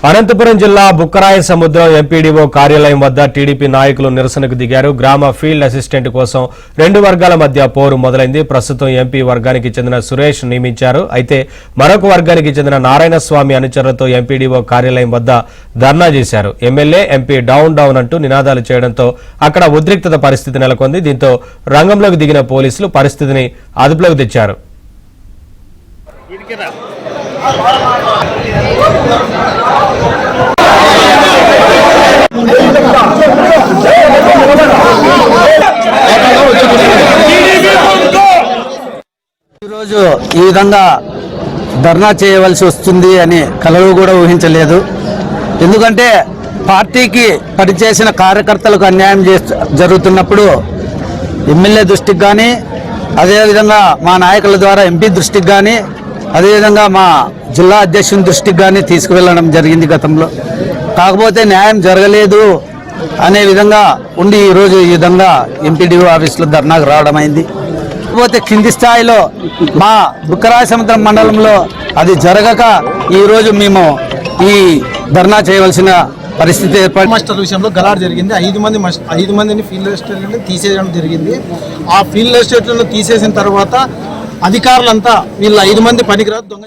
అనంతపురం జిల్లా బుక్కరాయ సముద్రం ఎంపీడీఓ కార్యాలయం వద్ద టీడీపీ నాయకులు నిరసనకు దిగారు. గ్రామ ఫీల్డ్ అసిస్టెంట్ కోసం రెండు వర్గాల మధ్య పోరు మొదలైంది. ప్రస్తుతం ఎంపీ వర్గానికి చెందిన సురేష్ నియమించారు. అయితే మరొక వర్గానికి చెందిన నారాయణస్వామి అనుచరులతో ఎంపీడీఓ కార్యాలయం వద్ద ధర్నా చేశారు. ఎమ్మెల్యే ఎంపీ డౌన్ డౌన్ అంటూ నినాదాలు చేయడంతో అక్కడ ఉద్రిక్తత పరిస్థితి నెలకొంది. దీంతో రంగంలోకి దిగిన పోలీసులు పరిస్థితిని అదుపులోకి తెచ్చారు. ఈరోజు ఈ విధంగా ధర్నా చేయవలసి వస్తుంది అని కలలు కూడా ఊహించలేదు. ఎందుకంటే పార్టీకి పనిచేసిన కార్యకర్తలకు అన్యాయం జరుగుతున్నప్పుడు ఎమ్మెల్యే దృష్టికి కానీ, అదేవిధంగా మా నాయకుల ద్వారా ఎంపీ దృష్టికి కానీ, అదేవిధంగా మా జిల్లా అధ్యక్షుని దృష్టికి కానీ తీసుకువెళ్ళడం జరిగింది గతంలో. కాకపోతే న్యాయం జరగలేదు అనే విధంగా ఉండి ఈరోజు ఈ విధంగా ఎంపీడీఓ ఆఫీసులో ధర్నాకు రావడం అయింది. కాకపోతే కింది స్థాయిలో మా బుక్కరాయ సముద్రం మండలంలో అది జరగక ఈరోజు మేము ఈ ధర్నా చేయవలసిన పరిస్థితి ఏర్పడి మాస్టర్ విషయంలో గలాడ్ జరిగింది. 5 మందిని ఫీల్డ్ అసిస్టెంట్లను తీసేయడం జరిగింది. ఆ ఫీల్డ్ అసిస్టెంట్లను తీసేసిన తర్వాత అధికారులంతా వీళ్ళ 5 మంది పనికిరాదు దొంగ